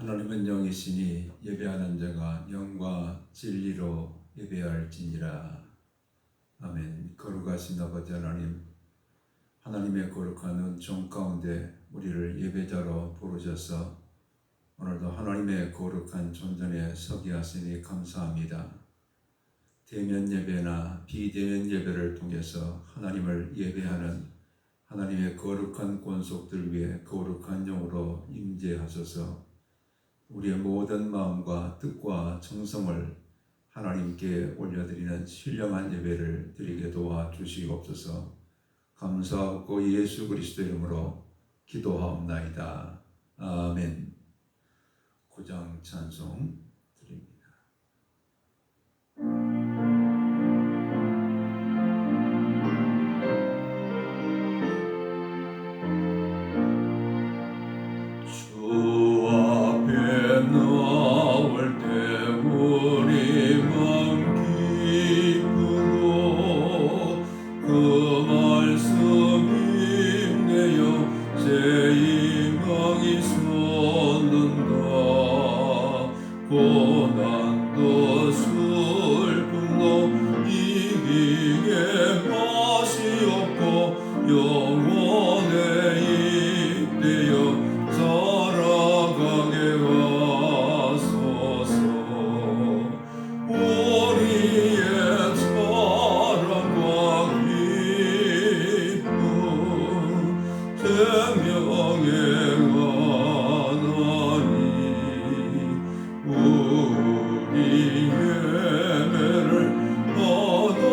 하나님은 영이시니 예배하는 자가 영과 진리로 예배할지니라. 아멘. 거룩하신 아버지 하나님, 하나님의 거룩한 은총 가운데 우리를 예배자로 부르셔서 오늘도 하나님의 거룩한 존전에 서게 하시니 감사합니다. 대면 예배나 비대면 예배를 통해서 하나님을 예배하는 하나님의 거룩한 권속들 위해 거룩한 영으로 임재하소서. 우리의 모든 마음과 뜻과 정성을 하나님께 올려드리는 신령한 예배를 드리게 도와주시옵소서. 감사하고 예수 그리스도 이름으로 기도하옵나이다. 아멘. 고장 찬송 드립니다. 주 앞에 나올 때 우리 마음 기쁘고 그 말씀 힘내어 제 희망이 솟는다. 고난도 슬픔도 이기게 맛이 없고 영원에 입되어 살아가게 하소서. 우리의 사랑과 기쁨 생명의 하나님, 우리 예배를 받아주시옵소서.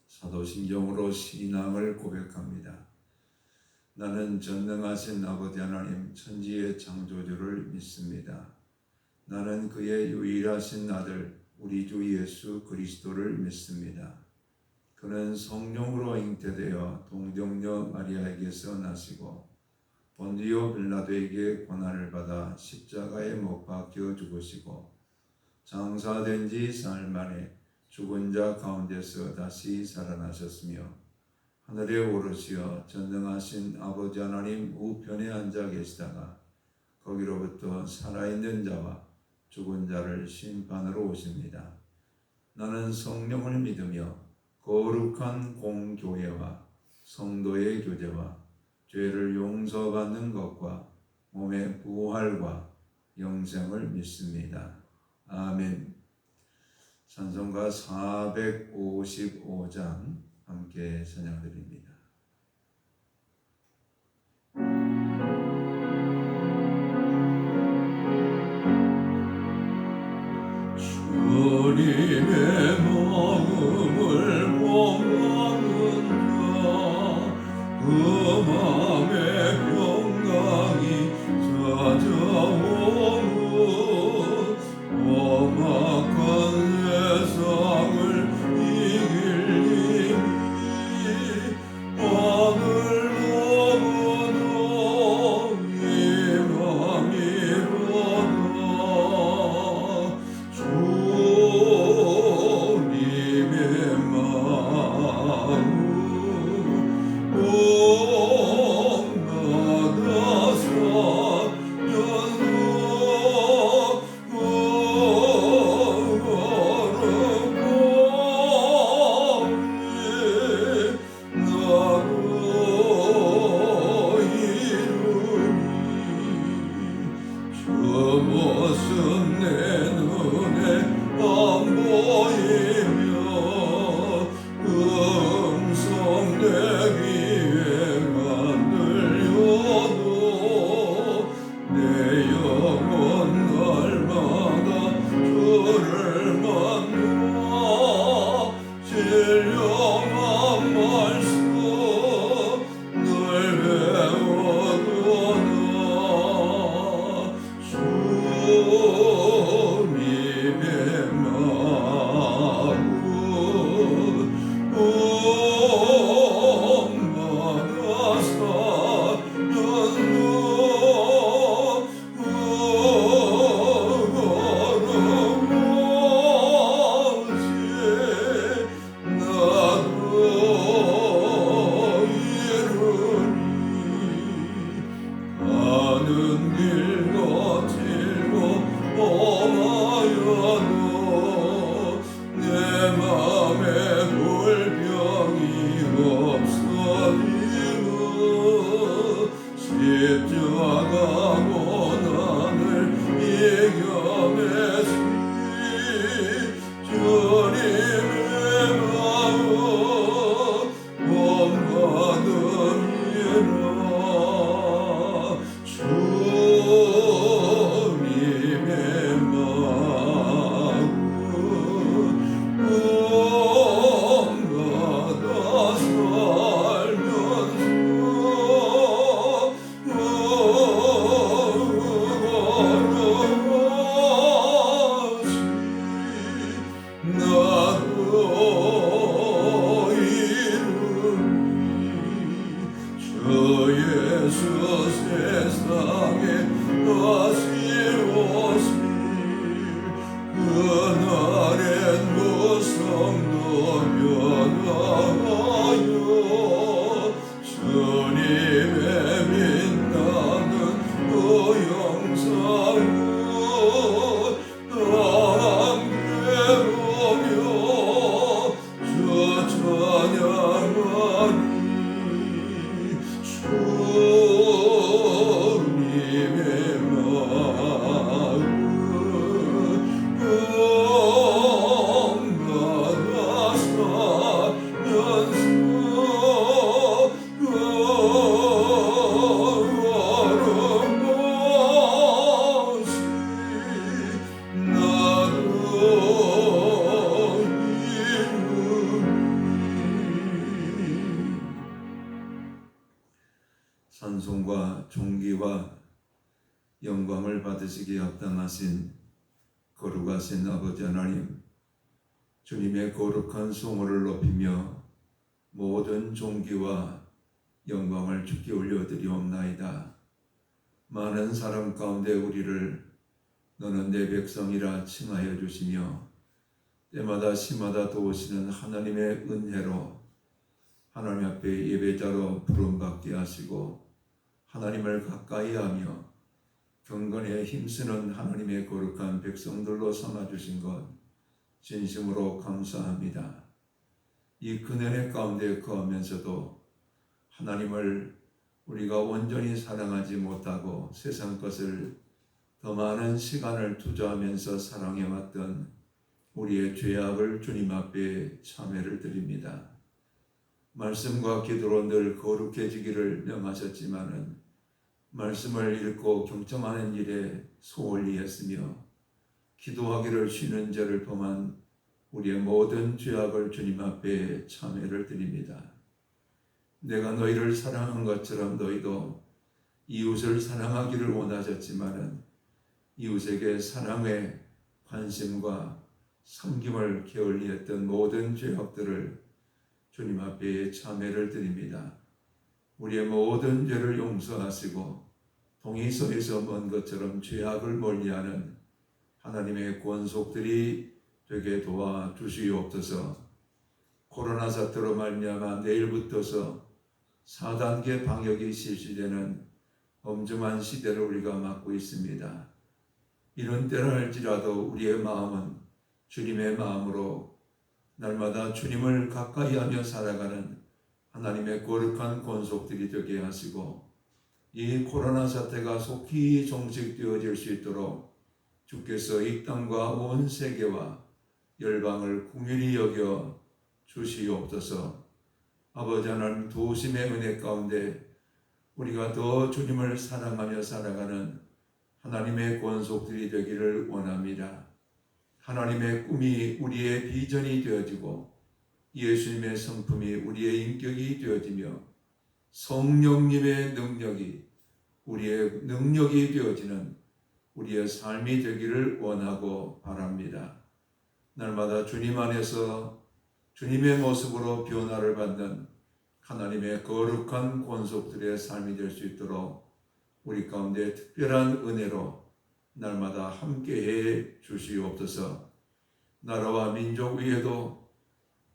사도신경으로 신앙을 고백합니다. 나는 전능하신 아버지 하나님 천지의 창조주를 믿습니다. 나는 그의 유일하신 아들 우리 주 예수 그리스도를 믿습니다. 그는 성령으로 잉태되어 동정녀 마리아에게서 나시고 본디오 빌라도에게 고난을 받아 십자가에 못 박혀 죽으시고 장사된 지 사흘 만에 죽은 자 가운데서 다시 살아나셨으며 하늘에 오르시어 전능하신 아버지 하나님 우편에 앉아 계시다가 거기로부터 살아있는 자와 죽은 자를 심판으로 오십니다. 나는 성령을 믿으며 거룩한 공교회와 성도의 교제와 죄를 용서받는 것과 몸의 부활과 영생을 믿습니다. 아멘. 찬송가 455장 함께 찬양드립니다. 주님의 마음을 원하는 자, 그 마음의 평강이 찾아오고 험악한 세상을 이길 힘이 예수 세상에 다시 오실 그날엔 무성도 변화하여 주님의 빛나는 그 영상을 함께 보며 주 찬양하니 주님의 마음 영광하사 찬송과 존귀와 영광을 받으시기에 합당하신 거룩하신 아버지 하나님, 주님의 거룩한 성호를 높이며 모든 존귀와 영광을 주께 올려드리옵나이다. 많은 사람 가운데 우리를 너는 내 백성이라 칭하여 주시며 때마다 시마다 도우시는 하나님의 은혜로 하나님 앞에 예배자로 부름받게 하시고 하나님을 가까이하며 경건에 힘쓰는 하나님의 거룩한 백성들로 삼아주신 것 진심으로 감사합니다. 이 근은혜 가운데 거하면서도 하나님을 우리가 온전히 사랑하지 못하고 세상 것을 더 많은 시간을 투자하면서 사랑해왔던 우리의 죄악을 주님 앞에 참회를 드립니다. 말씀과 기도로 늘 거룩해지기를 명하셨지만은 말씀을 읽고 경청하는 일에 소홀히 했으며 기도하기를 쉬는 죄를 범한 우리의 모든 죄악을 주님 앞에 참회를 드립니다. 내가 너희를 사랑한 것처럼 너희도 이웃을 사랑하기를 원하셨지만은 이웃에게 사랑의 관심과 섬김을 게을리했던 모든 죄악들을 주님 앞에 참회를 드립니다. 우리의 모든 죄를 용서하시고 동이서에서 먼 것처럼 죄악을 멀리하는 하나님의 권속들이 되게 도와주시옵소서. 코로나 사태로 말미암아 내일부터서 4단계 방역이 실시되는 엄중한 시대를 우리가 맞고 있습니다. 이런 때를 할지라도 우리의 마음은 주님의 마음으로 날마다 주님을 가까이하며 살아가는 하나님의 거룩한 권속들이 되게 하시고 이 코로나 사태가 속히 종식되어질 수 있도록 주께서 이 땅과 온 세계와 열방을 긍휼히 여겨 주시옵소서. 아버지 하나님 도우심의 은혜 가운데 우리가 더 주님을 사랑하며 살아가는 하나님의 권속들이 되기를 원합니다. 하나님의 꿈이 우리의 비전이 되어지고 예수님의 성품이 우리의 인격이 되어지며 성령님의 능력이 우리의 능력이 되어지는 우리의 삶이 되기를 원하고 바랍니다. 날마다 주님 안에서 주님의 모습으로 변화를 받는 하나님의 거룩한 권속들의 삶이 될 수 있도록 우리 가운데 특별한 은혜로 날마다 함께해 주시옵소서. 나라와 민족 위에도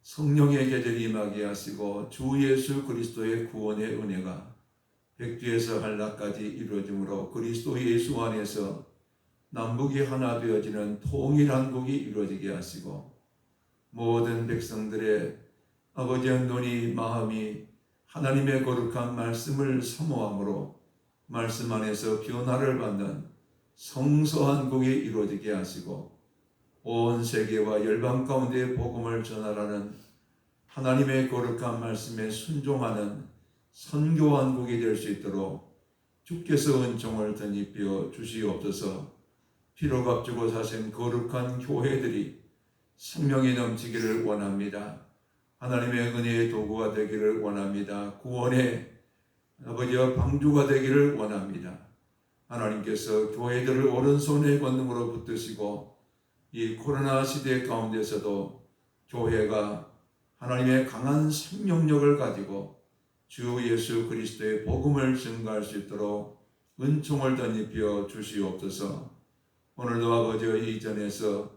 성령의 계절이 임하게 하시고 주 예수 그리스도의 구원의 은혜가 백주에서 한락까지 이루어지므로 그리스도 예수 안에서 남북이 하나 되어지는 통일한국이 이루어지게 하시고 모든 백성들의 아버지의 눈이 마음이 하나님의 거룩한 말씀을 사모함으로 말씀 안에서 변화를 받는 성서한국이 이루어지게 하시고 온 세계와 열방 가운데 복음을 전하라는 하나님의 거룩한 말씀에 순종하는 선교한국이 될 수 있도록 주께서 은총을 덧입혀 주시옵소서. 피로 값주고 사신 거룩한 교회들이 생명이 넘치기를 원합니다. 하나님의 은혜의 도구가 되기를 원합니다. 구원의 아버지와 방주가 되기를 원합니다. 하나님께서 교회들을 오른손의 권능으로 붙드시고 이 코로나 시대 가운데서도 교회가 하나님의 강한 생명력을 가지고 주 예수 그리스도의 복음을 증거할 수 있도록 은총을 덧입혀 주시옵소서. 오늘도 아버지여 이 전에서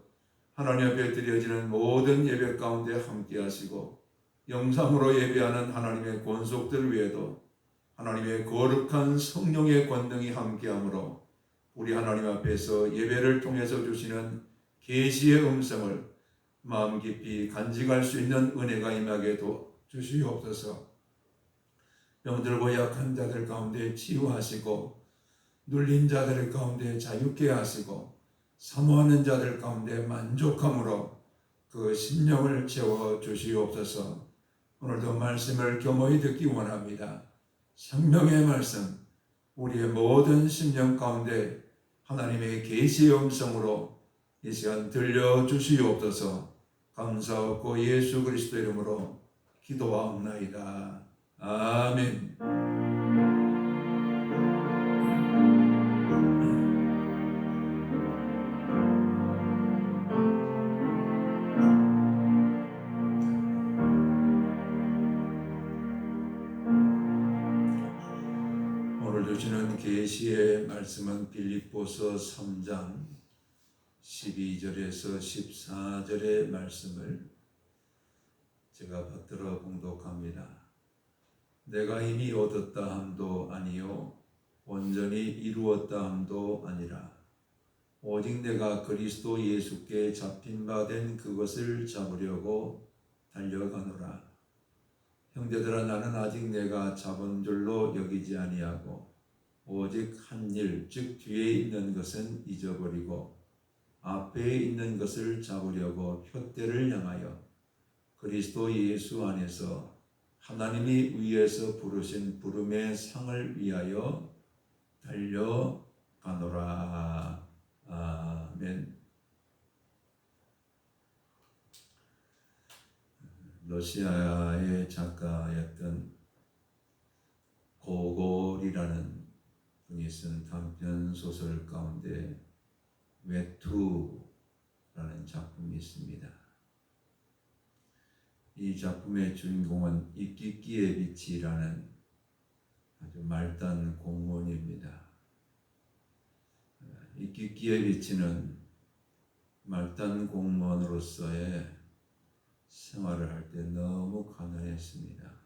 하나님 앞에 드려지는 모든 예배 가운데 함께 하시고 영상으로 예배하는 하나님의 권속들 외에도 하나님의 거룩한 성령의 권능이 함께하므로 우리 하나님 앞에서 예배를 통해서 주시는 계시의 음성을 마음 깊이 간직할 수 있는 은혜가 임하게 주시옵소서. 병들고 약한 자들 가운데 치유하시고 눌린 자들 가운데 자유케 하시고 사모하는 자들 가운데 만족함으로 그 심령을 채워 주시옵소서. 오늘도 말씀을 겸허히 듣기 원합니다. 생명의 말씀 우리의 모든 심령 가운데 하나님의 계시의 음성으로 이 시간 들려주시옵소서. 감사하고 예수 그리스도 이름으로 기도하옵나이다. 아멘. 오늘 주시는 계시의 말씀은 빌립보서 3장 12절에서 14절의 말씀을 제가 받들어 봉독합니다. 내가 이미 얻었다 함도 아니요 온전히 이루었다 함도 아니라 오직 내가 그리스도 예수께 잡힌 바 된 그것을 잡으려고 달려가노라. 형제들아 나는 아직 내가 잡은 줄로 여기지 아니하고 오직 한 일 즉 뒤에 있는 것은 잊어버리고 앞에 있는 것을 잡으려고 표대를 향하여 그리스도 예수 안에서 하나님이 위에서 부르신 부름의 상을 위하여 달려가노라. 아멘. 러시아의 작가였던 고골이라는 분이 쓴 단편 소설 가운데 외투라는 작품이 있습니다. 이 작품의 주인공은 이끼끼의 빛이라는 아주 말단 공무원입니다. 이끼끼의 빛이는 말단 공무원으로서의 생활을 할 때 너무 가난했습니다.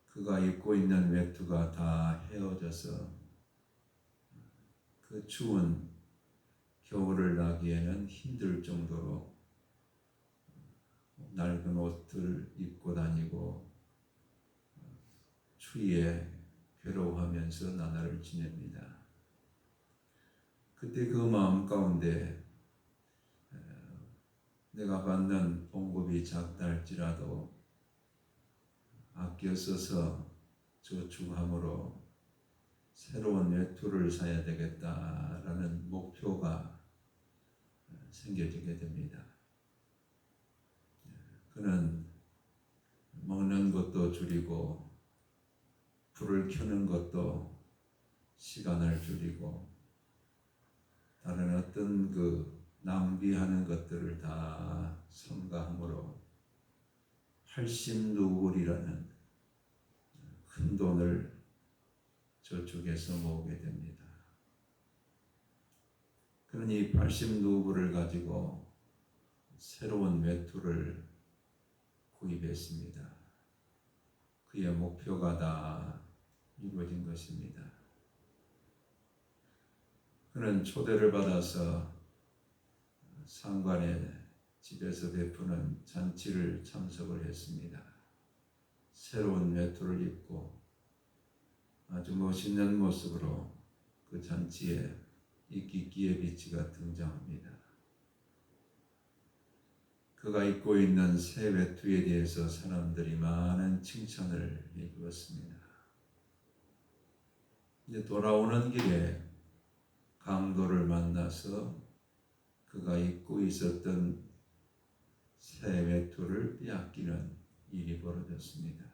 그가 입고 있는 외투가 다 헤어져서 그 추운 겨울을 나기에는 힘들 정도로 낡은 옷을 입고 다니고 추위에 괴로워하면서 나날을 지냅니다. 그때 그 마음 가운데 내가 받는 봉급이 작다 할지라도 아껴 써서 저축함으로 새로운 외투를 사야 되겠다라는 목표가 생겨지게 됩니다. 그는 먹는 것도 줄이고 불을 켜는 것도 시간을 줄이고 다른 어떤 낭비하는 것들을 다 삼가함으로 80루블이라는 큰 돈을 저축해서 모으게 됩니다. 그는 이 80루블을 가지고 새로운 외투를 구입했습니다. 그의 목표가 다 이루어진 것입니다. 그는 초대를 받아서 상관의 집에서 베푸는 잔치를 참석을 했습니다. 새로운 외투를 입고 아주 멋있는 모습으로 그 잔치에 이끼끼의 비치가 등장합니다. 그가 입고 있는 새 외투에 대해서 사람들이 많은 칭찬을 해주었습니다. 이제 돌아오는 길에 강도를 만나서 그가 입고 있었던 새 외투를 빼앗기는 일이 벌어졌습니다.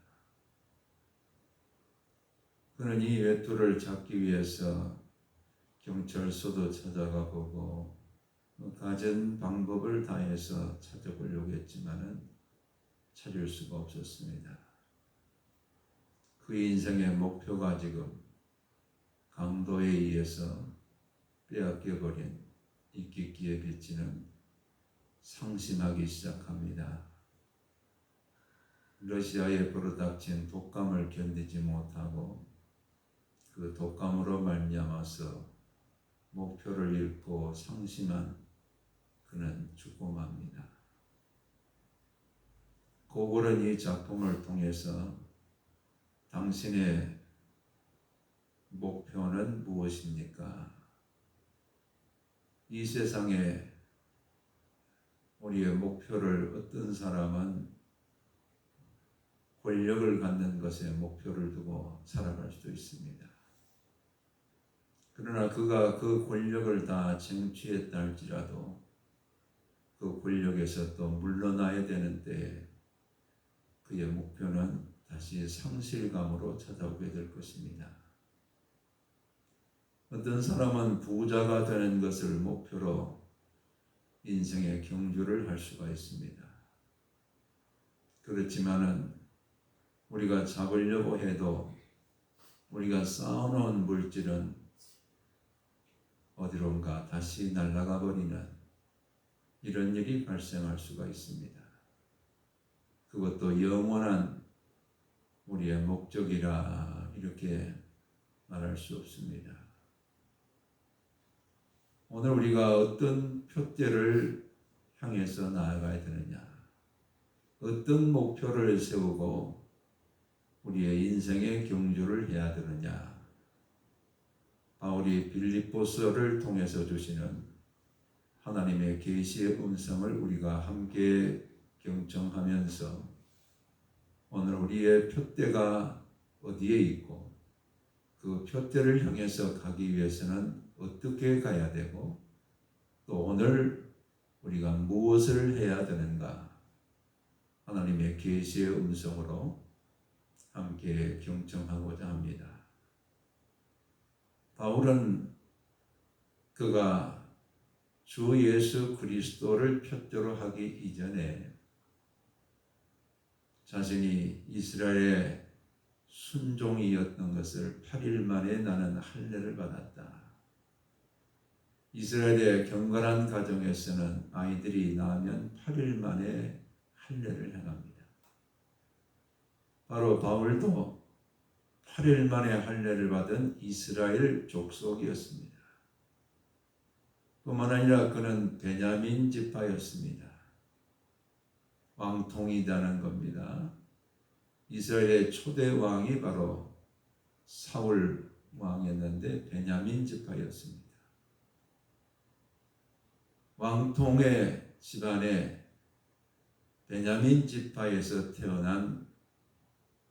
그는 이 외투를 잡기 위해서 경찰서도 찾아가 보고 가진 방법을 다해서 찾아보려고 했지만은 찾을 수가 없었습니다. 그 인생의 목표가 지금 강도에 의해서 빼앗겨버린 이끼끼의 빛이는 상심하기 시작합니다. 러시아에 불어닥친 독감을 견디지 못하고 그 독감으로 말미암아서 목표를 잃고 상심한 그는 죽고 맙니다. 고골은 이 작품을 통해서 당신의 목표는 무엇입니까? 이 세상에 우리의 목표를 어떤 사람은 권력을 갖는 것에 목표를 두고 살아갈 수도 있습니다. 그러나 그가 그 권력을 다 쟁취했다 할지라도 그 권력에서 또 물러나야 되는 때에 그의 목표는 다시 상실감으로 찾아오게 될 것입니다. 어떤 사람은 부자가 되는 것을 목표로 인생의 경주를 할 수가 있습니다. 그렇지만은 우리가 잡으려고 해도 우리가 쌓아놓은 물질은 어디론가 다시 날아가 버리는 이런 일이 발생할 수가 있습니다. 그것도 영원한 우리의 목적이라 이렇게 말할 수 없습니다. 오늘 우리가 어떤 표대를 향해서 나아가야 되느냐, 어떤 목표를 세우고 우리의 인생의 경주를 해야 되느냐, 바울이 빌립보서를 통해서 주시는 하나님의 계시의 음성을 우리가 함께 경청하면서 오늘 우리의 표대가 어디에 있고 그 표대를 향해서 가기 위해서는 어떻게 가야 되고 또 오늘 우리가 무엇을 해야 되는가, 하나님의 계시의 음성으로 함께 경청하고자 합니다. 바울은 그가 주 예수 그리스도를 표대로 하기 이전에 자신이 이스라엘의 순종이었던 것을 8일 만에 나는 할례를 받았다. 이스라엘의 경건한 가정에서는 아이들이 낳으면 8일 만에 할례를 행합니다. 바로 바울도 8일 만에 할례를 받은 이스라엘 족속이었습니다. 뿐만 아니라 그는 베냐민 지파였습니다. 왕통이라는 겁니다. 이스라엘의 초대 왕이 바로 사울 왕이었는데 베냐민 지파였습니다. 왕통의 집안에 베냐민 지파에서 태어난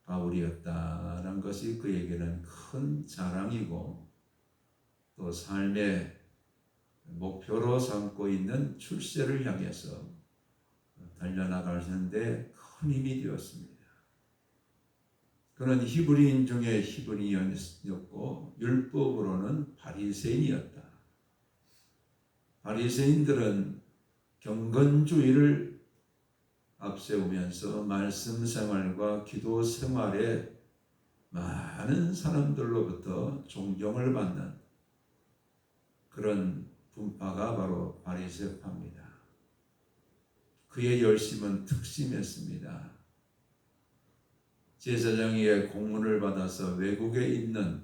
바울이었다는 것이 그에게는 큰 자랑이고 또 삶의 목표로 삼고 있는 출세를 향해서 달려나가는데 큰 힘이 되었습니다. 그는 히브리인 중에 히브리인이었고 율법으로는 바리새인이었다. 바리새인들은 경건주의를 앞세우면서 말씀 생활과 기도 생활에 많은 사람들로부터 존경을 받는 그런 분파가 바로 바리새파입니다. 그의 열심은 특심했습니다. 제사장의 공문을 받아서 외국에 있는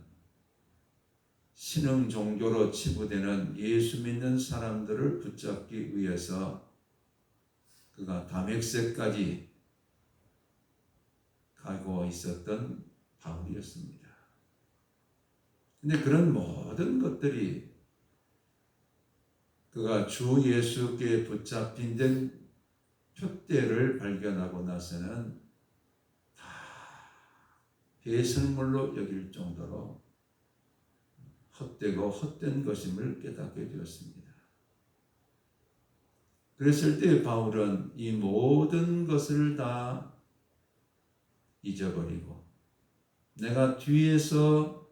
신흥 종교로 치부되는 예수 믿는 사람들을 붙잡기 위해서 그가 다맥세까지 가고 있었던 바울이었습니다. 그런데 그런 모든 것들이 그가 주 예수께 붙잡힌 된 표대를 발견하고 나서는 다 배설물로 여길 정도로 헛되고 헛된 것임을 깨닫게 되었습니다. 그랬을 때 바울은 이 모든 것을 다 잊어버리고 내가 뒤에서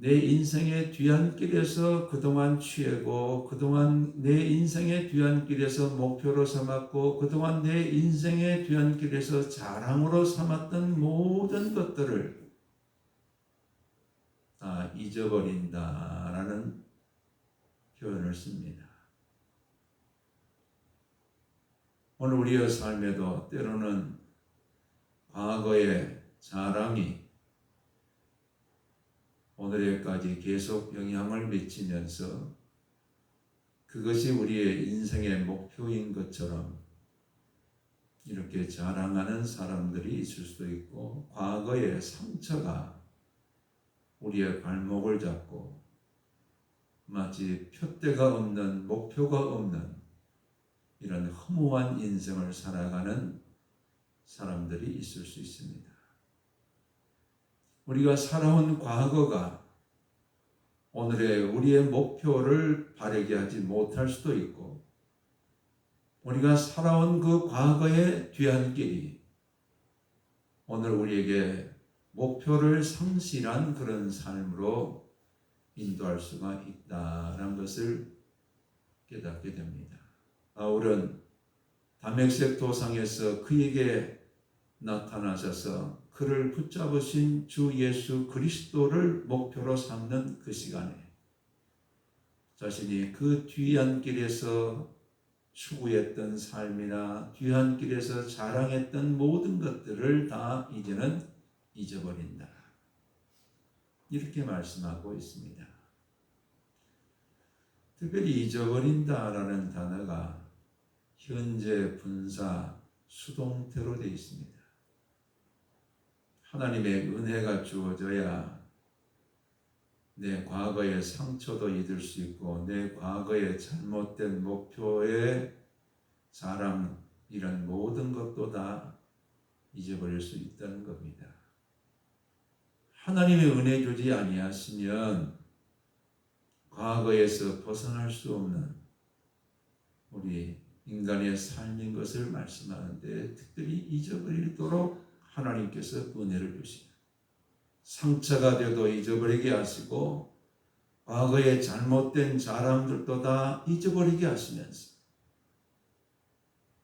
내 인생의 뒤안길에서 그동안 취하고 그동안 내 인생의 뒤안길에서 목표로 삼았고 그동안 내 인생의 뒤안길에서 자랑으로 삼았던 모든 것들을 다 잊어버린다라는 표현을 씁니다. 오늘 우리의 삶에도 때로는 과거의 자랑이 오늘에까지 계속 영향을 미치면서 그것이 우리의 인생의 목표인 것처럼 이렇게 자랑하는 사람들이 있을 수도 있고, 과거의 상처가 우리의 발목을 잡고 마치 표대가 없는, 목표가 없는 이런 허무한 인생을 살아가는 사람들이 있을 수 있습니다. 우리가 살아온 과거가 오늘의 우리의 목표를 바르게 하지 못할 수도 있고, 우리가 살아온 그 과거의 뒤안길이 오늘 우리에게 목표를 상실한 그런 삶으로 인도할 수가 있다는 것을 깨닫게 됩니다. 바울은 다메섹 도상에서 그에게 나타나셔서 그를 붙잡으신 주 예수 그리스도를 목표로 삼는 그 시간에 자신이 그 뒤안길에서 추구했던 삶이나 뒤안길에서 자랑했던 모든 것들을 다 이제는 잊어버린다, 이렇게 말씀하고 있습니다. 특별히 잊어버린다라는 단어가 현재 분사 수동태로 되어 있습니다. 하나님의 은혜가 주어져야 내 과거의 상처도 잊을 수 있고, 내 과거의 잘못된 목표의 자랑, 이런 모든 것도 다 잊어버릴 수 있다는 겁니다. 하나님의 은혜 주지 아니하시면 과거에서 벗어날 수 없는 우리 인간의 삶인 것을 말씀하는데, 특별히 잊어버리도록 하나님께서 은혜를 주시고, 상처가 되어도 잊어버리게 하시고, 과거의 잘못된 자랑들도 다 잊어버리게 하시면서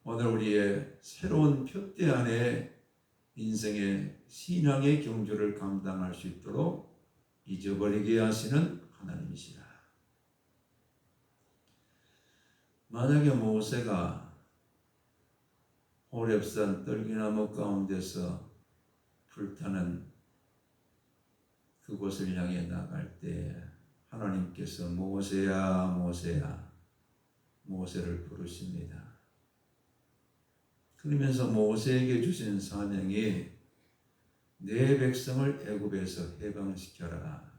오늘 우리의 새로운 표대 안에 인생의 신앙의 경주를 감당할 수 있도록 잊어버리게 하시는 하나님이시라. 만약에 모세가 호렙산 떨기나무 가운데서 불타는 그곳을 향해 나갈 때 하나님께서 모세야 모세야 모세를 부르십니다. 그러면서 모세에게 주신 사명이 내 백성을 애굽에서 해방시켜라,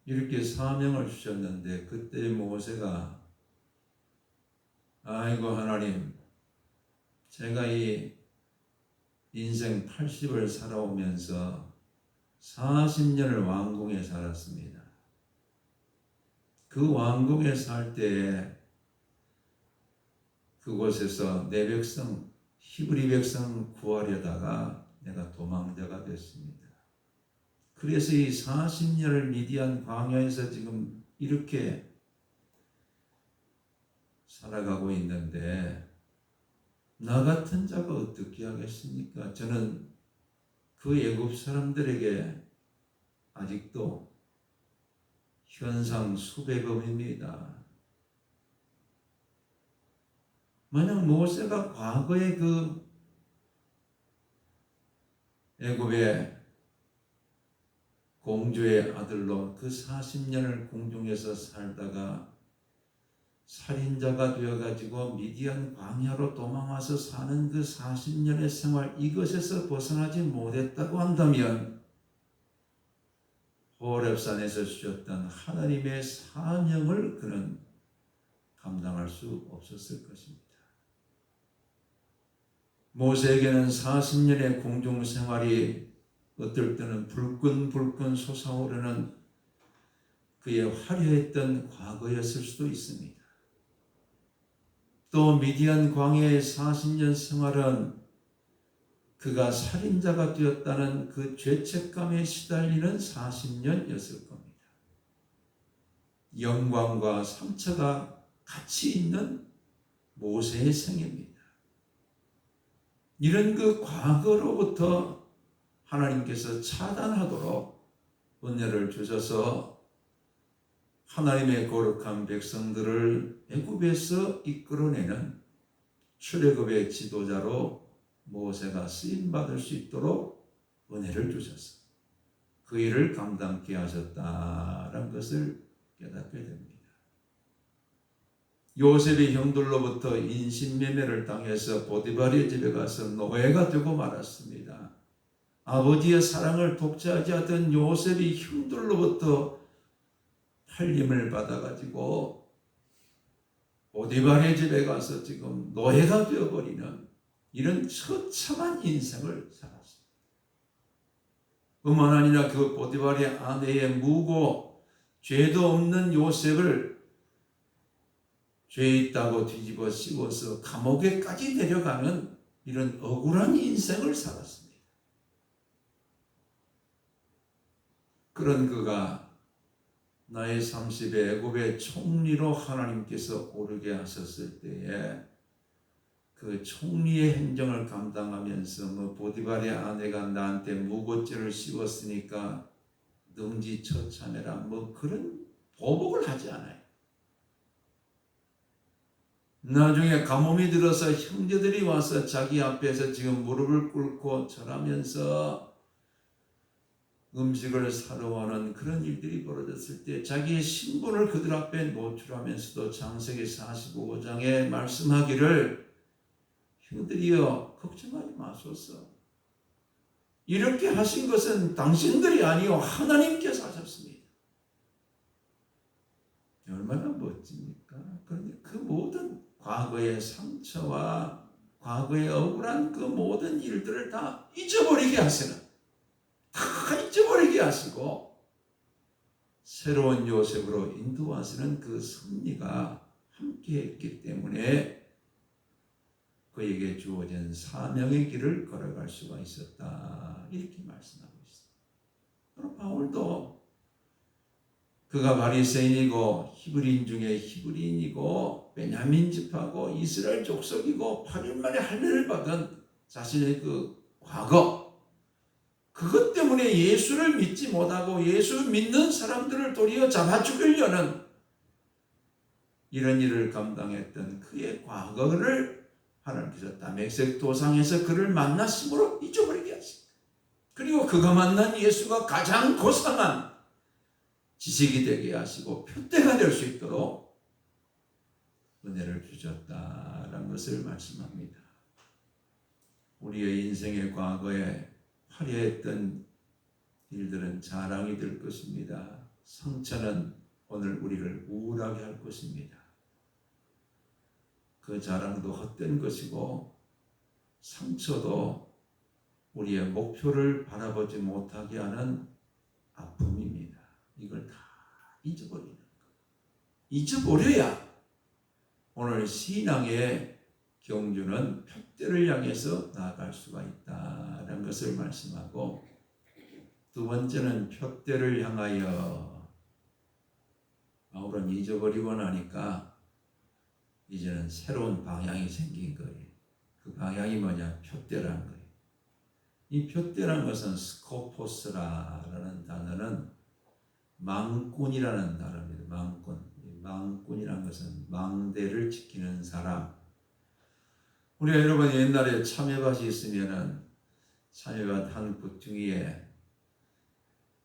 이렇게 사명을 주셨는데, 그때 모세가 아이고 하나님, 제가 이 인생 80을 살아오면서 40년을 왕궁에 살았습니다. 그 왕궁에 살 때에 그곳에서 내 백성, 히브리 백성 구하려다가 내가 도망자가 됐습니다. 그래서 이 40년을 미디안 광야에서 지금 이렇게 살아가고 있는데, 나 같은 자가 어떻게 하겠습니까? 저는 그 애굽 사람들에게 아직도 현상 수백업입니다. 만약 모세가 과거에 그 애굽의 공주의 아들로 그 40년을 궁중에서 살다가 살인자가 되어가지고 미디안 광야로 도망와서 사는 그 40년의 생활, 이것에서 벗어나지 못했다고 한다면 호렙산에서 주셨던 하나님의 사명을 그는 감당할 수 없었을 것입니다. 모세에게는 40년의 궁중 생활이 어떨 때는 불끈불끈 솟아오르는 그의 화려했던 과거였을 수도 있습니다. 또 미디안 광야의 40년 생활은 그가 살인자가 되었다는 그 죄책감에 시달리는 40년이었을 겁니다. 영광과 상처가 같이 있는 모세의 생애입니다. 이런 그 과거로부터 하나님께서 차단하도록 은혜를 주셔서 하나님의 거룩한 백성들을 애굽에서 이끌어내는 출애굽의 지도자로 모세가 쓰임받을 수 있도록 은혜를 주셔서 그 일을 감당케 하셨다는 것을 깨닫게 됩니다. 요셉이 형들로부터 인신매매를 당해서 보디발의 집에 가서 노예가 되고 말았습니다. 아버지의 사랑을 독차지 하던 요셉이 형들로부터 팔림을 받아가지고 보디발의 집에 가서 지금 노예가 되어버리는 이런 처참한 인생을 살았습니다. 뿐만 아니라 그 보디발의 아내의 무고 죄도 없는 요셉을 죄 있다고 뒤집어 씌워서 감옥에까지 내려가는 이런 억울한 인생을 살았습니다. 그런 그가 나이 30에 애굽의 총리로 하나님께서 오르게 하셨을 때에 그 총리의 행정을 감당하면서 보디발의 아내가 나한테 무고죄를 씌웠으니까 능지처참해라 그런 보복을 하지 않아요. 나중에 가뭄이 들어서 형제들이 와서 자기 앞에서 지금 무릎을 꿇고 절하면서 음식을 사러 오는 그런 일들이 벌어졌을 때 자기의 신분을 그들 앞에 노출하면서도 창세기 45장에 말씀하기를 형들이여 걱정하지 마소서. 이렇게 하신 것은 당신들이 아니요 하나님께서 하셨습니다. 얼마나 멋집니까? 그런데 그 모든 과거의 상처와 과거의 억울한 그 모든 일들을 다 잊어버리게 하시는, 다 잊어버리게 하시고 새로운 요셉으로 인도하시는 그 섭리가 함께했기 때문에 그에게 주어진 사명의 길을 걸어갈 수가 있었다. 이렇게 말씀하고 있습니다. 그리고 바울도 그가 바리새인이고 히브리인 중에 히브리인이고 베냐민 집하고 이스라엘 족속이고 8일 만에 할례를 받은 자신의 그 과거, 그것 때문에 예수를 믿지 못하고 예수 믿는 사람들을 도리어 잡아 죽이려는 이런 일을 감당했던 그의 과거를 하나님께서 다메섹 도상에서 그를 만나심으로 잊어버리게 하십니다. 그리고 그가 만난 예수가 가장 고상한 지식이 되게 하시고 표대가 될 수 있도록 은혜를 주셨다라는 것을 말씀합니다. 우리의 인생의 과거에 화려했던 일들은 자랑이 될 것입니다. 상처는 오늘 우리를 우울하게 할 것입니다. 그 자랑도 헛된 것이고 상처도 우리의 목표를 바라보지 못하게 하는 아픔입니다. 이걸 다 잊어버리는 것. 잊어버려야 오늘 신앙의 경주는 표대를 향해서 나아갈 수가 있다는 것을 말씀하고, 두 번째는 표대를 향하여. 바울은 잊어버리고 나니까 이제는 새로운 방향이 생긴 거예요. 그 방향이 뭐냐? 표대라는 거예요. 이 표대라는 것은 스코포스라는 단어는 망군이라는 단어입니다. 망군. 망군이라는 것은 망대를 지키는 사람. 우리가 여러분 옛날에 참외밭이 있으면은 참외밭 한 구퉁이에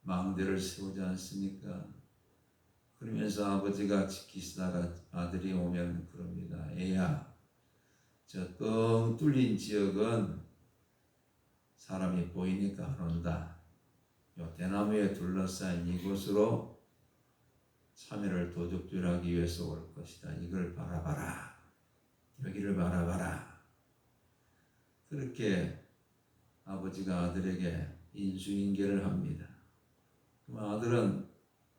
망대를 세우지 않습니까? 그러면서 아버지가 지키시다가 아들이 오면 그럽니다. 애야, 저 뻥 뚫린 지역은 사람이 보이니까 안 온다. 요 대나무에 둘러싸인 이곳으로 참외를 도둑질하기 위해서 올 것이다. 이걸 바라봐라. 여기를 바라봐라. 그렇게 아버지가 아들에게 인수인계를 합니다. 그럼 아들은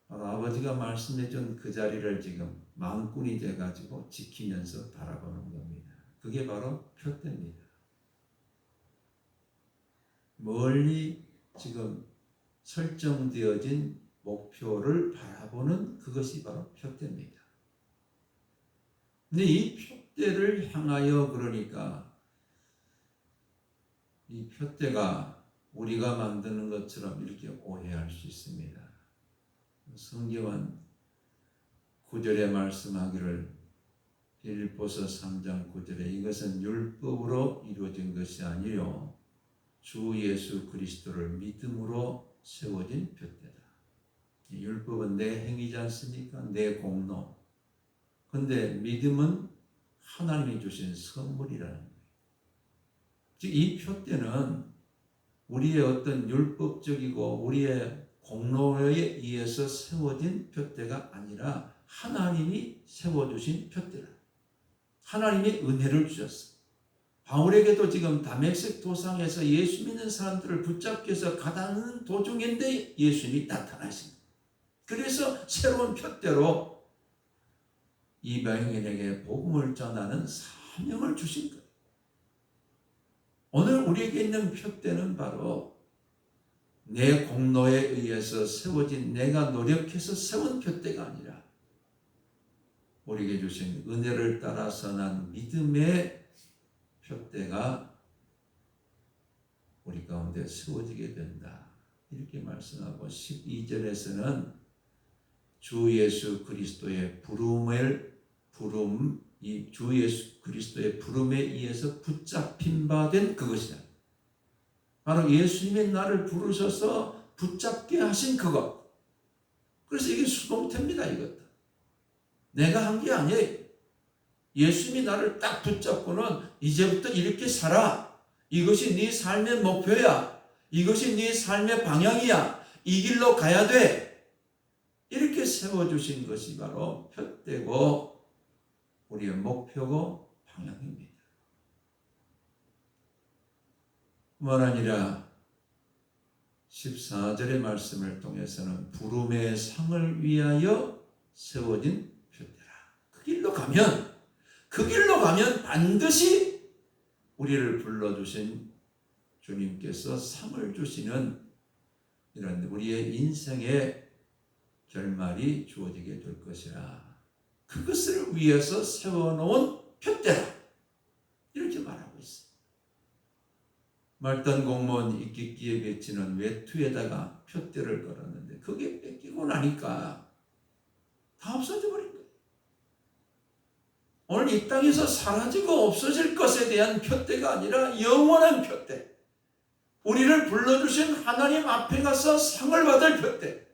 바로 아버지가 말씀해준 그 자리를 지금 망군이 돼가지고 지키면서 바라보는 겁니다. 그게 바로 표대입니다. 멀리 지금 설정되어진 목표를 바라보는 그것이 바로 표대입니다. 근데 이 표대를 향하여 그러니까 이 표대가 우리가 만드는 것처럼 이렇게 오해할 수 있습니다. 성경은 9절에 말씀하기를 빌립보서 3장 9절에 이것은 율법으로 이루어진 것이 아니요 주 예수 그리스도를 믿음으로 세워진 푯대다. 율법은 내 행위지 않습니까? 내 공로. 근데 믿음은 하나님이 주신 선물이라는 거예요. 즉 이 푯대는 우리의 어떤 율법적이고 우리의 공로에 의해서 세워진 푯대가 아니라 하나님이 세워주신 푯대라. 하나님이 은혜를 주셨어. 바울에게도 지금 다메섹 도상에서 예수 믿는 사람들을 붙잡기 위해서 가다는 도중인데 예수님이 나타나신 거예요. 그래서 새로운 푯대로 이방인에게 복음을 전하는 사명을 주신 거예요. 오늘 우리에게 있는 푯대는 바로 내 공로에 의해서 세워진 내가 노력해서 세운 푯대가 아니라 우리에게 주신 은혜를 따라서 난 믿음의 푯대가 우리 가운데 세워지게 된다. 이렇게 말씀하고 12절에서는 주 예수 그리스도의 이 주 예수 그리스도의 부름에 의해서 붙잡힌 바 된 그것이다. 바로 예수님이 나를 부르셔서 붙잡게 하신 그것. 그래서 이게 수동태입니다. 이것도. 내가 한 게 아니에요. 예수님이 나를 딱 붙잡고는 이제부터 이렇게 살아. 이것이 네 삶의 목표야. 이것이 네 삶의 방향이야. 이 길로 가야 돼. 이렇게 세워주신 것이 바로 푯대고 우리의 목표고 방향입니다. 뿐만 아니라 14절의 말씀을 통해서는 부름의 상을 위하여 세워진 푯대라. 그 길로 가면 반드시 우리를 불러주신 주님께서 상을 주시는 이런 우리의 인생의 결말이 주어지게 될 것이라. 그것을 위해서 세워놓은 푯대라. 이렇게 말하고 있습니다. 말단 공무원 이깃기에 비치는 외투에다가 푯대를 걸었는데 그게 뺏기고 나니까 다 없어져 버린 거예요. 오늘 이 땅에서 사라지고 없어질 것에 대한 푯대가 아니라 영원한 푯대. 우리를 불러주신 하나님 앞에 가서 상을 받을 푯대.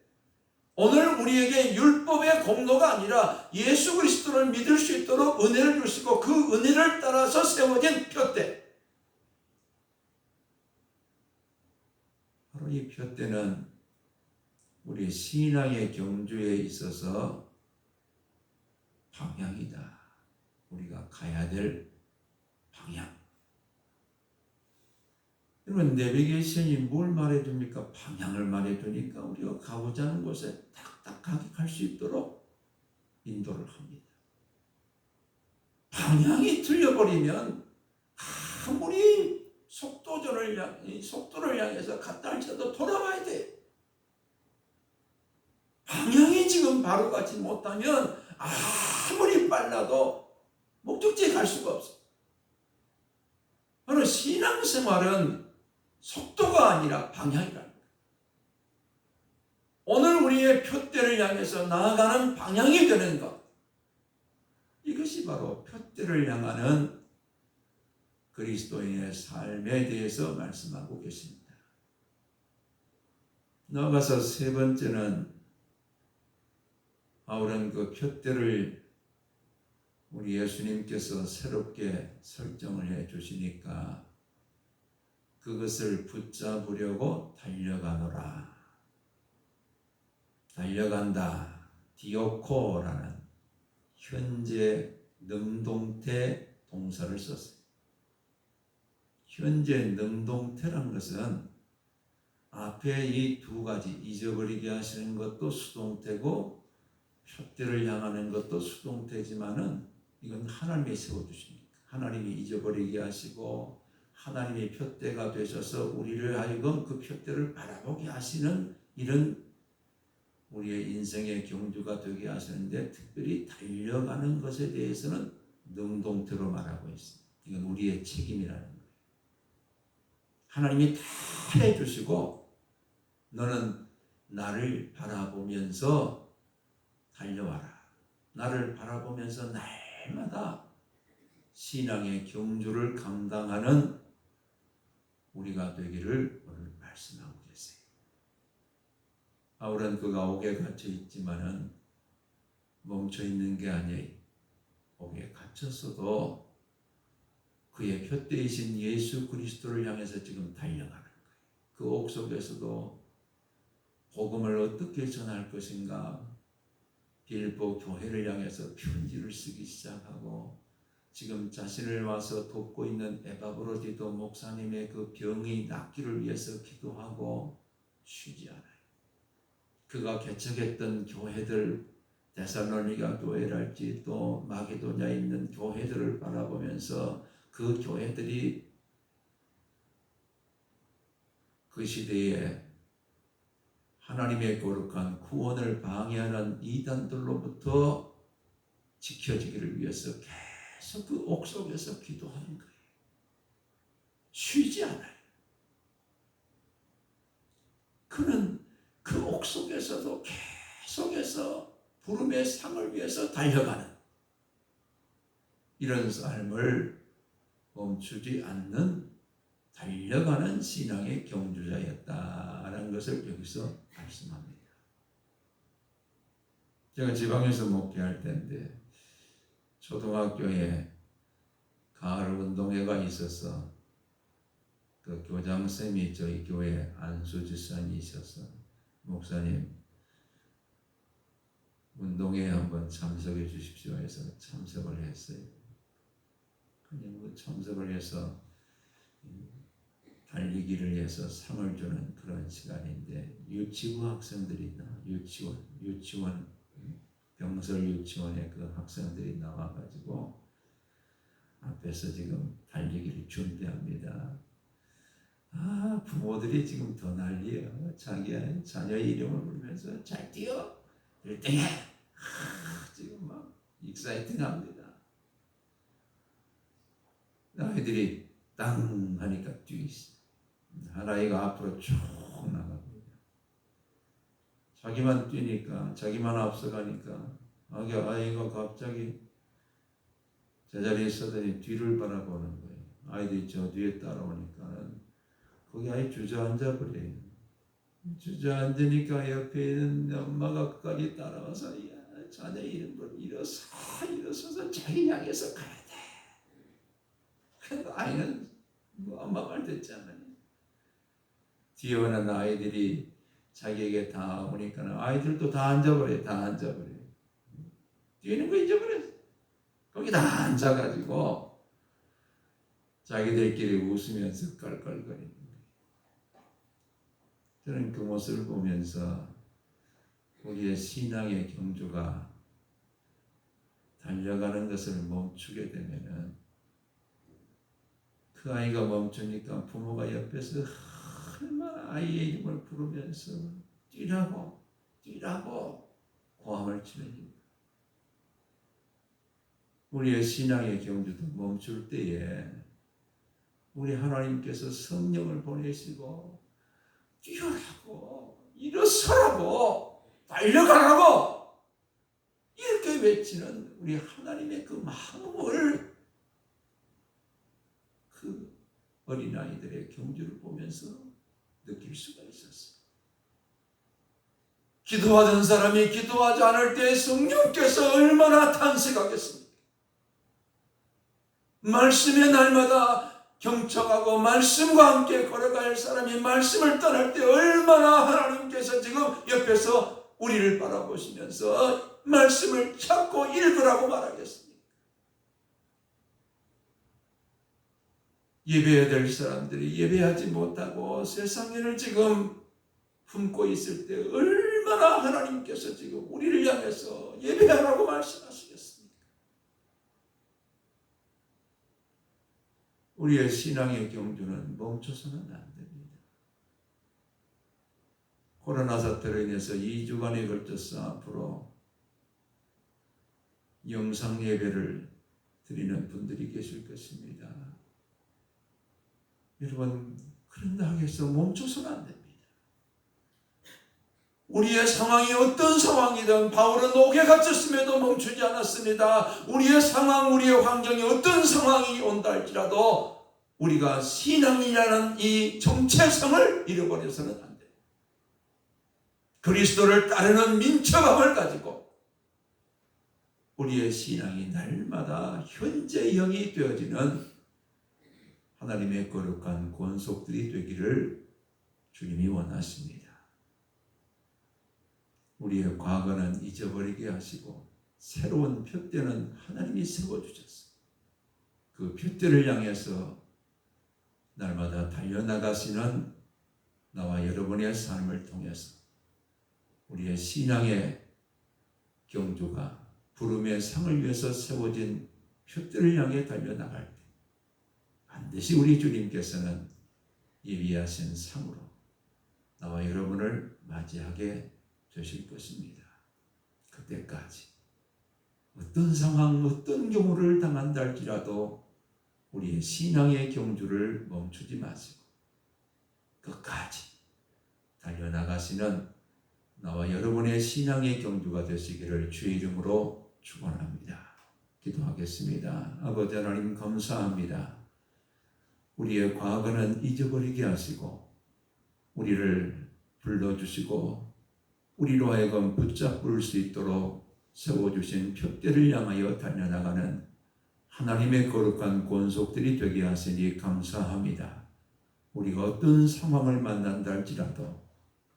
오늘 우리에게 율법의 공로가 아니라 예수 그리스도를 믿을 수 있도록 은혜를 주시고 그 은혜를 따라서 세워진 푯대. 바로 이 푯대는 우리 신앙의 경주에 있어서 방향이다. 우리가 가야 될 방향. 여러분, 내비게이션이 뭘 말해줍니까? 방향을 말해주니까 우리가 가고자 하는 곳에 딱딱하게 갈 수 있도록 인도를 합니다. 방향이 틀려버리면 아무리 속도를 향해서 갔다 할지라도 돌아와야 돼. 방향이 지금 바로 가지 못하면 아무리 빨라도 목적지에 갈 수가 없어. 바로 신앙생활은 속도가 아니라 방향이라는 거예요. 오늘 우리의 푯대를 향해서 나아가는 방향이 되는 것. 이것이 바로 푯대를 향하는 그리스도인의 삶에 대해서 말씀하고 계십니다. 나아가서 세 번째는 바울은 그 푯대를 우리 예수님께서 새롭게 설정을 해 주시니까 그것을 붙잡으려고 달려가노라. 달려간다. 디오코라는 현재 능동태 동사를 썼어요. 현재 능동태란 것은 앞에 이 두 가지 잊어버리게 하시는 것도 수동태고 푯대를 향하는 것도 수동태지만은 이건 하나님이 세워주십니까? 하나님이 잊어버리게 하시고 하나님이 푯대가 되셔서 우리를 하여금 그 푯대를 바라보게 하시는 이런 우리의 인생의 경주가 되게 하시는데 특별히 달려가는 것에 대해서는 능동태로 말하고 있습니다. 이건 우리의 책임이라는 거예요. 하나님이 다 해주시고 너는 나를 바라보면서 달려와라. 나를 바라보면서 날마다 신앙의 경주를 감당하는 우리가 되기를 오늘 말씀하고 계세요. 바울은 그가 옥에 갇혀 있지만은 멈춰 있는 게 아니에요. 옥에 갇혔어도 그의 푯대이신 예수 그리스도를 향해서 지금 달려가는 거예요. 그 옥 속에서도 복음을 어떻게 전할 것인가, 빌보 교회를 향해서 편지를 쓰기 시작하고, 지금 자신을 와서 돕고 있는 에바브로디도 목사님의 그 병이 낫기를 위해서 기도하고 쉬지 않아요. 그가 개척했던 교회들, 데살로니가 교회랄지 또 마게도냐에 있는 교회들을 바라보면서 그 교회들이 그 시대에 하나님의 거룩한 구원을 방해하는 이단들로부터 지켜지기를 위해서 계속 그 옥 속에서 기도하는 거예요. 쉬지 않아요. 그는 그 옥 속에서도 계속해서 부름의 상을 위해서 달려가는 이런 삶을 멈추지 않는 달려가는 신앙의 경주자였다라는 것을 여기서 말씀합니다. 제가 지방에서 목회할 때인데 초등학교에 가을 운동회가 있어서 그 교장쌤이 저희 교회 안수지사님이 있어서 목사님 운동회에 한번 참석해 주십시오 해서 참석을 했어요. 그냥 뭐 참석을 해서 달리기를 해서 상을 주는 그런 시간인데 유치부 학생들이 유치원 병설 유치원의 그 학생들이 나와가지고 앞에서 지금 달리기를 준비합니다. 부모들이 지금 더 난리예요. 자기 자녀 이름을 부르면서 잘 뛰어 1등해. 지금 막 익사이팅합니다. 아이들이 땅 하니까 뛰시. 하나이가 앞으로 쭉 나갑니다. 자기만 뛰니까, 자기만 앞서가니까 아이가 갑자기 제자리에 서더니 뒤를 바라보는 거예요. 아이들이 저 뒤에 따라오니까는 거기 아이 주저앉아 버려요. 주저앉으니까 옆에 있는 엄마가 끝까지 따라와서 자네 이름을 일어서서 자기 향해서 가야 돼. 그래도 아이는 엄마 말 듣지 않아요. 뒤에 오는 아이들이 자기에게 다 오니까 아이들도 다 앉아버려요. 다 앉아버려요. 뒤에 있는 거 잊어버렸어. 거기 다 앉아가지고 자기들끼리 웃으면서 깔깔거리는 거예요. 저는 그 모습을 보면서 우리의 신앙의 경주가 달려가는 것을 멈추게 되면은 그 아이가 멈추니까 부모가 옆에서 얼마나 아이의 이름을 부르면서 뛰라고 고함을 치는 우리의 신앙의 경주도 멈출 때에 우리 하나님께서 성령을 보내시고 뛰어라고 일어서라고 달려가라고 이렇게 외치는 우리 하나님의 그 마음을 그 어린아이들의 경주를 보면서 느낄 수가 있었어요. 기도하던 사람이 기도하지 않을 때 성령께서 얼마나 탄식하겠습니까? 말씀의 날마다 경청하고 말씀과 함께 걸어갈 사람이 말씀을 떠날 때 얼마나 하나님께서 지금 옆에서 우리를 바라보시면서 말씀을 찾고 읽으라고 말하겠습니까? 예배해야 될 사람들이 예배하지 못하고 세상을 지금 품고 있을 때 얼마나 하나님께서 지금 우리를 향해서 예배하라고 말씀하시겠습니까? 우리의 신앙의 경주는 멈춰서는 안 됩니다. 코로나 사태로 인해서 2주간에 걸쳐서 앞으로 영상 예배를 드리는 분들이 계실 것입니다. 여러분, 그런다 해서 멈춰서는 안 됩니다. 우리의 상황이 어떤 상황이든 바울은 옥에 갇혔음에도 멈추지 않았습니다. 우리의 상황, 우리의 환경이 어떤 상황이 온다 할지라도 우리가 신앙이라는 이 정체성을 잃어버려서는 안 돼요. 그리스도를 따르는 민첩함을 가지고 우리의 신앙이 날마다 현재형이 되어지는 하나님의 거룩한 권속들이 되기를 주님이 원하십니다. 우리의 과거는 잊어버리게 하시고 새로운 표대는 하나님이 세워주셨어요. 그 표대를 향해서 날마다 달려나가시는 나와 여러분의 삶을 통해서 우리의 신앙의 경주가 부름의 상을 위해서 세워진 표대를 향해 달려나갈 때 반드시 우리 주님께서는 예비하신 상으로 나와 여러분을 맞이하게 되실 것입니다. 그때까지 어떤 상황, 어떤 경우를 당한다 할지라도 우리의 신앙의 경주를 멈추지 마시고 끝까지 달려나가시는 나와 여러분의 신앙의 경주가 되시기를 주의 이름으로 축원합니다. 기도하겠습니다. 아버지 하나님 감사합니다. 우리의 과거는 잊어버리게 하시고 우리를 불러주시고 우리로 하여금 붙잡을 수 있도록 세워주신 표대를 향하여 달려나가는 하나님의 거룩한 권속들이 되게 하시니 감사합니다. 우리가 어떤 상황을 만난다 할지라도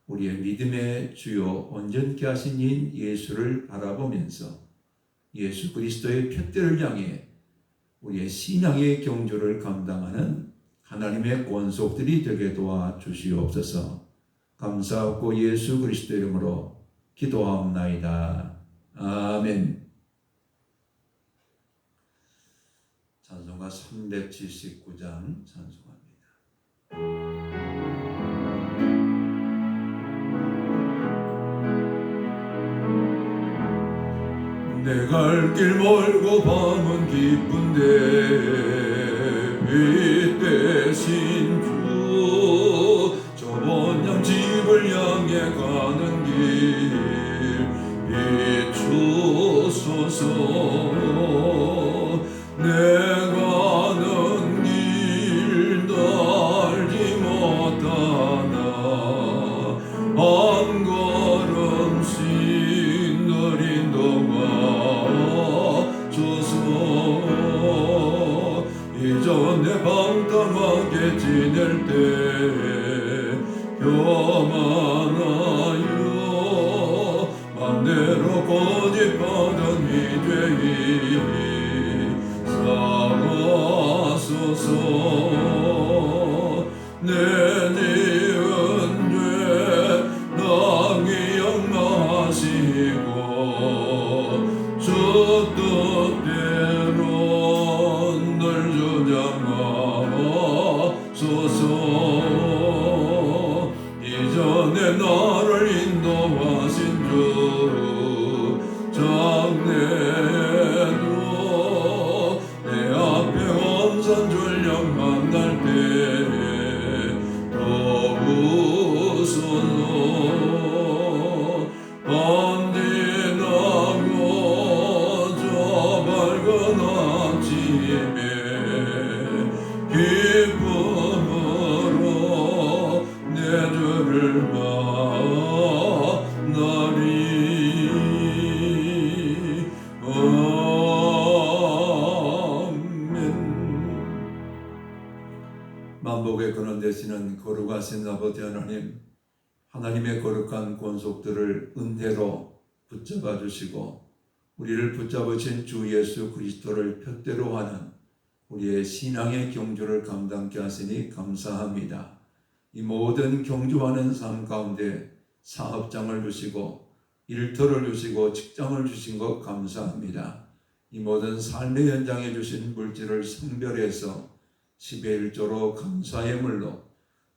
우리의 믿음의 주요 온전케 하신 인 예수를 바라보면서 예수 그리스도의 표대를 향해 우리의 신앙의 경주를 감당하는 하나님의 권속들이 되게 도와주시옵소서. 감사하고 예수 그리스도 이름으로 기도하옵나이다. 아멘. 찬송가 379장 찬송합니다. 내 갈 길 멀고 밤은 깊은데 빛 대신 주 저번 집을 향해 가는 길 비추소서. 내 가는 길 달지 못하나 한 걸음씩 느린 동안 주소. 이전에 방탕하게 지낼 때 교만하여 맘대로 고집하던 이 죄인 사하소서. 내 지은 죄 나 기억나시고 주 뜻대로 늘 주장하소서. 이전에 나를 인도하신 주 장래도 내 앞에 엄선 전력 만날 때 도우소서. 언제나고 저 밝은 아침에 기쁨으로 내 주를 만나리. 아멘. 만복의 근원 되시는 거룩하신 아버지 하나님, 하나님의 거룩한 권속들을 은혜로 붙잡아 주시고 우리를 붙잡으신 주 예수 그리스도를 표대로 하는 우리의 신앙의 경주를 감당케 하시니 감사합니다. 이 모든 경주하는 삶 가운데 사업장을 주시고 일터를 주시고 직장을 주신 것 감사합니다. 이 모든 삶의 현장에 주신 물질을 성별해서 10의 1조로 감사의 물로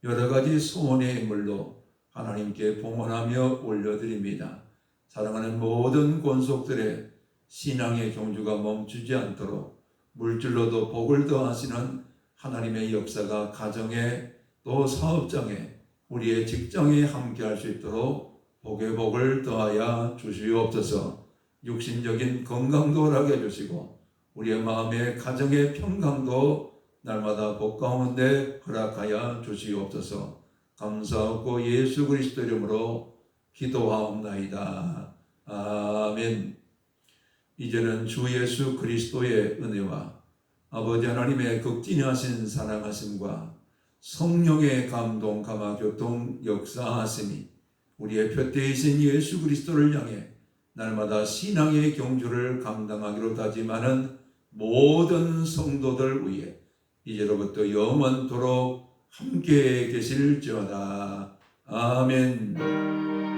여러 가지 소원의 물로 하나님께 봉헌하며 올려드립니다. 사랑하는 모든 권속들의 신앙의 경주가 멈추지 않도록 물질로도 복을 더하시는 하나님의 역사가 가정에 또 사업장에 우리의 직장에 함께할 수 있도록 복의 복을 더하여 주시옵소서. 육신적인 건강도 허락해 주시고 우리의 마음의 가정의 평강도 날마다 복 가운데 허락하여 주시옵소서. 감사하고 예수 그리스도 이름으로 기도하옵나이다. 아멘. 이제는 주 예수 그리스도의 은혜와 아버지 하나님의 극진하신 사랑하심과 성령의 감동 감화 교통 역사하심이 우리의 표대이신 예수 그리스도를 향해 날마다 신앙의 경주를 감당하기로 다짐하는 모든 성도들 위해 이제로부터 영원토록 함께 계실지어다. 아멘.